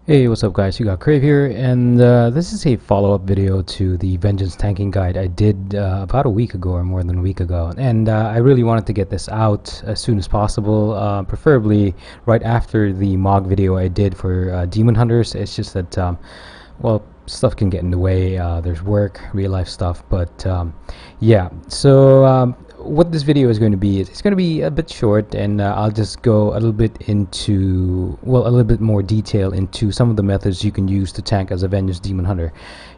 Hey, what's up guys, you got Crave here, and this is a follow-up video to the Vengeance tanking guide I did about a week ago, or more than a week ago, and I really wanted to get this out as soon as possible, preferably right after the MOG video I did for Demon Hunters. It's just that, well, stuff can get in the way, there's work, real life stuff, but yeah, so what this video is going to be is it's going to be a bit short, and I'll just go a little bit into, well, a little bit more detail into some of the methods you can use to tank as a Vengeance Demon Hunter.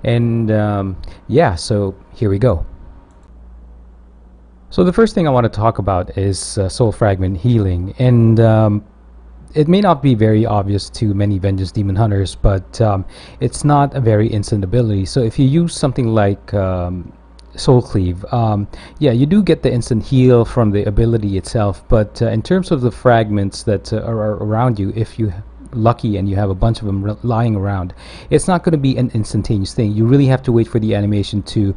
And yeah, so here we go. So the first thing I want to talk about is Soul Fragment healing, and it may not be very obvious to many Vengeance Demon Hunters, but it's not a very instant ability. So if you use something like Soul Cleave, yeah, you do get the instant heal from the ability itself, but in terms of the fragments that are around you, if you lucky and you have a bunch of them lying around, it's not going to be an instantaneous thing. You really have to wait for the animation to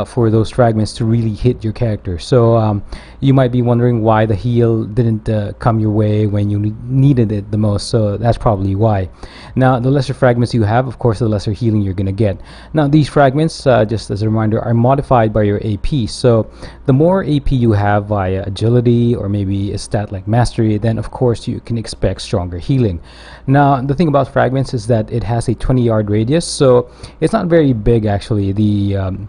for those fragments to really hit your character. So you might be wondering why the heal didn't come your way when you needed it the most. So that's probably why. Now, the lesser fragments you have, of course, the lesser healing you're going to get. Now, these fragments, just as a reminder, are modified by your AP. So the more AP you have via agility or maybe a stat like mastery, then of course you can expect stronger healing. Now, the thing about fragments is that it has a 20-yard radius, so it's not very big actually, the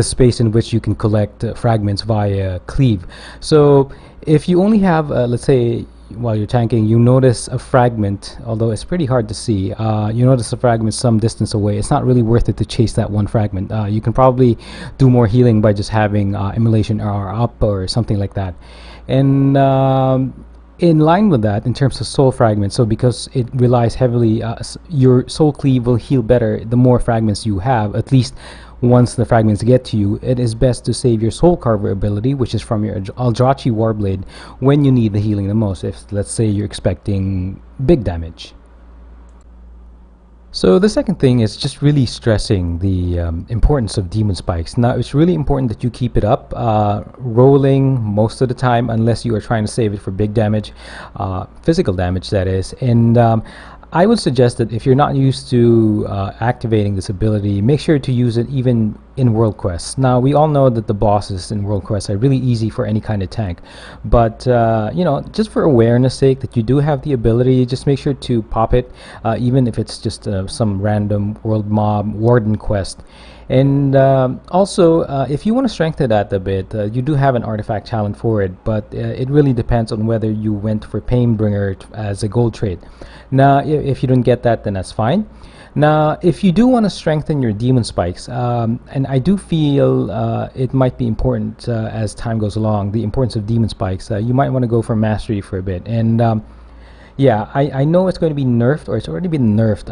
space in which you can collect fragments via cleave. So if you only have, let's say, while you're tanking, you notice a fragment, although it's pretty hard to see, you notice a fragment some distance away, it's not really worth it to chase that one fragment. You can probably do more healing by just having Immolation R up or something like that. And in line with that, in terms of soul fragments, so because it relies heavily, your soul cleave will heal better the more fragments you have. At least once the fragments get to you, it is best to save your soul carver ability, which is from your Aldrachi Warblade, when you need the healing the most, if let's say you're expecting big damage. So the second thing is just really stressing the importance of demon spikes. Now, it's really important that you keep it up, rolling most of the time, unless you are trying to save it for big damage, physical damage that is. And I would suggest that if you're not used to activating this ability, make sure to use it even in World Quests. Now, we all know that the bosses in World Quests are really easy for any kind of tank, but you know, just for awareness sake that you do have the ability, just make sure to pop it, even if it's just some random world mob warden quest. And also, if you want to strengthen that a bit, you do have an artifact talent for it, but it really depends on whether you went for Painbringer as a gold trade. Now, if you don't get that, then that's fine. Now, if you do want to strengthen your demon spikes, and I do feel it might be important as time goes along, the importance of demon spikes, you might want to go for mastery for a bit. And yeah, I know it's going to be nerfed, or it's already been nerfed,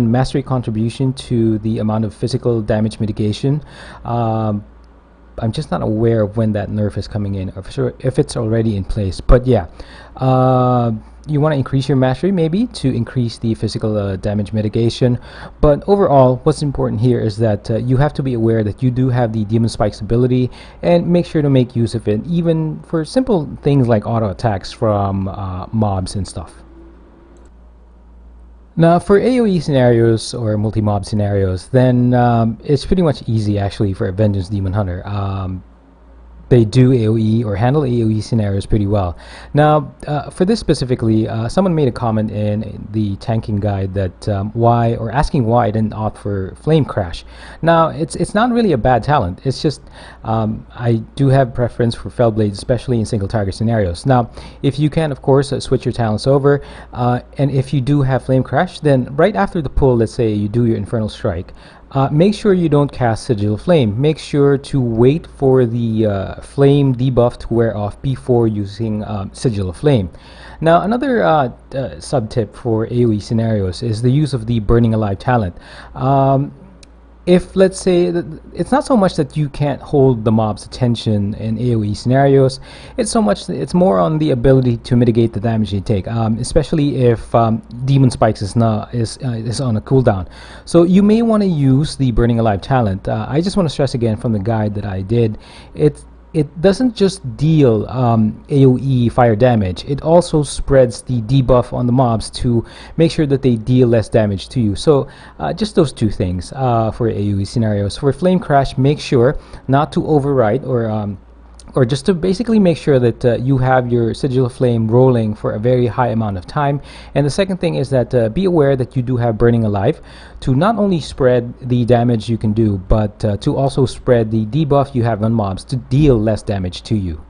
mastery contribution to the amount of physical damage mitigation. I'm just not aware of when that nerf is coming in, or if it's already in place. But yeah, you want to increase your mastery maybe to increase the physical damage mitigation. But overall, what's important here is that you have to be aware that you do have the Demon Spikes ability, and make sure to make use of it, even for simple things like auto attacks from mobs and stuff. Now, for AOE scenarios or multi-mob scenarios, then it's pretty much easy actually for a Vengeance Demon Hunter. They do AOE or handle AOE scenarios pretty well. Now, for this specifically, someone made a comment in the tanking guide that asking why I didn't opt for Flame Crash. Now, it's not really a bad talent. It's just I do have preference for Fellblade, especially in single target scenarios. Now, if you can, of course, switch your talents over, and if you do have Flame Crash, then right after the pull, let's say you do your Infernal Strike, make sure you don't cast Sigil Flame. Make sure to wait for the flame debuff to wear off before using Sigil Flame. Now, another sub-tip for AOE scenarios is the use of the Burning Alive talent. If, let's say, it's not so much that you can't hold the mob's attention in AOE scenarios, it's more on the ability to mitigate the damage you take, especially if Demon Spikes is on a cooldown. So you may want to use the Burning Alive talent. I just want to stress again from the guide that I did, it doesn't just deal AOE fire damage, it also spreads the debuff on the mobs to make sure that they deal less damage to you. So just those two things for AOE scenarios. For Flame Crash, make sure not to override or just to basically make sure that you have your Sigil of Flame rolling for a very high amount of time. And the second thing is that be aware that you do have Burning Alive to not only spread the damage you can do, but to also spread the debuff you have on mobs to deal less damage to you.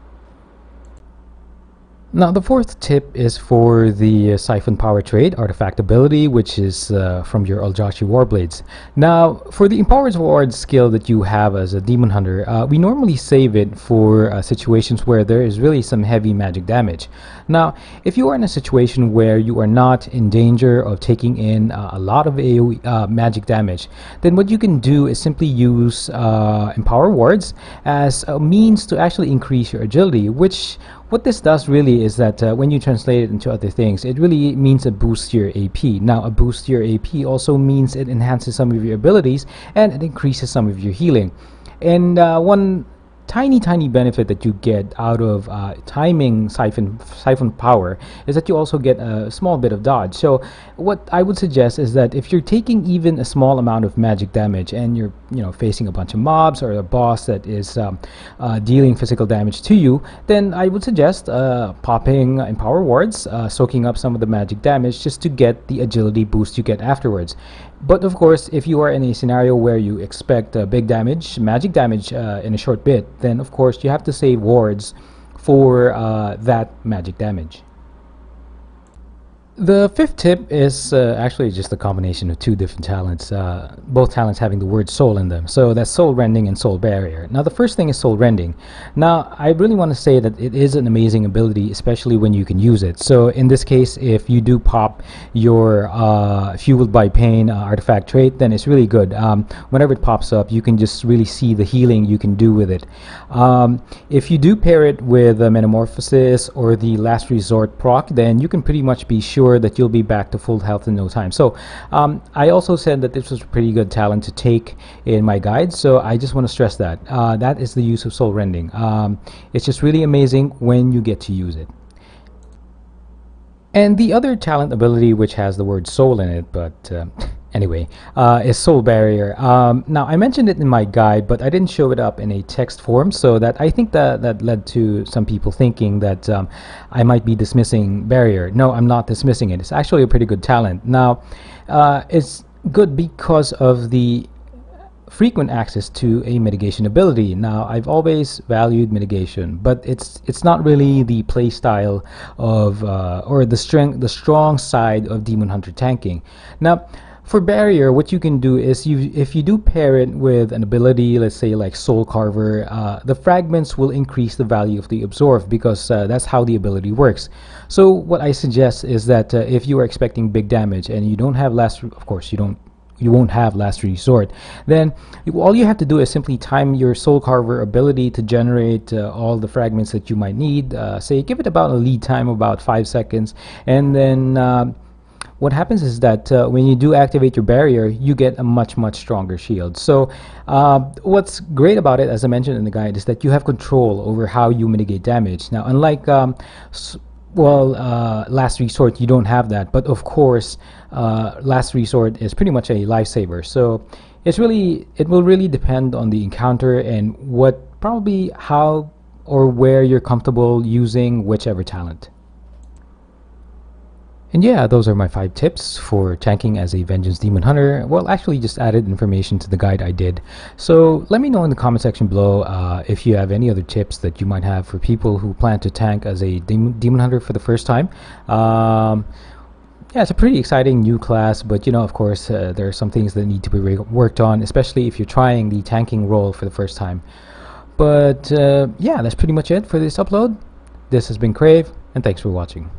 Now, the fourth tip is for the Siphon power trait, artifact ability, which is from your Eldrazi Warblades. Now, for the Empowered Ward skill that you have as a Demon Hunter, we normally save it for situations where there is really some heavy magic damage. Now, if you are in a situation where you are not in danger of taking in a lot of AoE magic damage, then what you can do is simply use Empower Wards as a means to actually increase your agility, which what this does really is that when you translate it into other things, it really means a boost to your AP. Now, a boost to your AP also means it enhances some of your abilities and it increases some of your healing. And one tiny benefit that you get out of timing Siphon power is that you also get a small bit of dodge. So what I would suggest is that if you're taking even a small amount of magic damage and you're facing a bunch of mobs or a boss that is dealing physical damage to you, then I would suggest popping Empower Wards, soaking up some of the magic damage just to get the agility boost you get afterwards. But of course, if you are in a scenario where you expect big damage, magic damage in a short bit, then of course you have to save wards for that magic damage. The fifth tip is actually just a combination of two different talents, both talents having the word soul in them. So that's Soul Rending and Soul Barrier. Now the first thing is Soul Rending. Now I really want to say that it is an amazing ability, especially when you can use it. So in this case, if you do pop your Fueled by Pain artifact trait, then it's really good. Whenever it pops up, you can just really see the healing you can do with it. If you do pair it with Metamorphosis or the Last Resort proc, then you can pretty much be sure that you'll be back to full health in no time. So I also said that this was a pretty good talent to take in my guide, so I just want to stress that that is the use of Soul Rending. It's just really amazing when you get to use it. And the other talent ability, which has the word soul in it, but anyway, is Soul Barrier. Now, I mentioned it in my guide, but I didn't show it up in a text form, so that I think that led to some people thinking that I might be dismissing Barrier. No, I'm not dismissing it. It's actually a pretty good talent. Now, it's good because of the frequent access to a mitigation ability. Now, I've always valued mitigation, but it's not really the play style of or the strong side of Demon Hunter tanking. Now, for Barrier, what you can do is if you do pair it with an ability, let's say like Soul Carver, the fragments will increase the value of the absorb because that's how the ability works. So what I suggest is that if you are expecting big damage and you don't have you won't have Last Resort, then all you have to do is simply time your Soul Carver ability to generate all the fragments that you might need. Say, give it about a lead time of about 5 seconds, and then what happens is that when you do activate your Barrier, you get a much stronger shield. So what's great about it, as I mentioned in the guide, is that you have control over how you mitigate damage. Now, unlike Last Resort, you don't have that, but of course Last Resort is pretty much a lifesaver. So it will really depend on the encounter and how or where you're comfortable using whichever talent. And yeah, those are my 5 tips for tanking as a Vengeance Demon Hunter. Well, actually just added information to the guide I did. So let me know in the comment section below if you have any other tips that you might have for people who plan to tank as a Demon Hunter for the first time. Yeah, it's a pretty exciting new class, but of course, there are some things that need to be worked on, especially if you're trying the tanking role for the first time. But yeah, that's pretty much it for this upload. This has been Crave, and thanks for watching.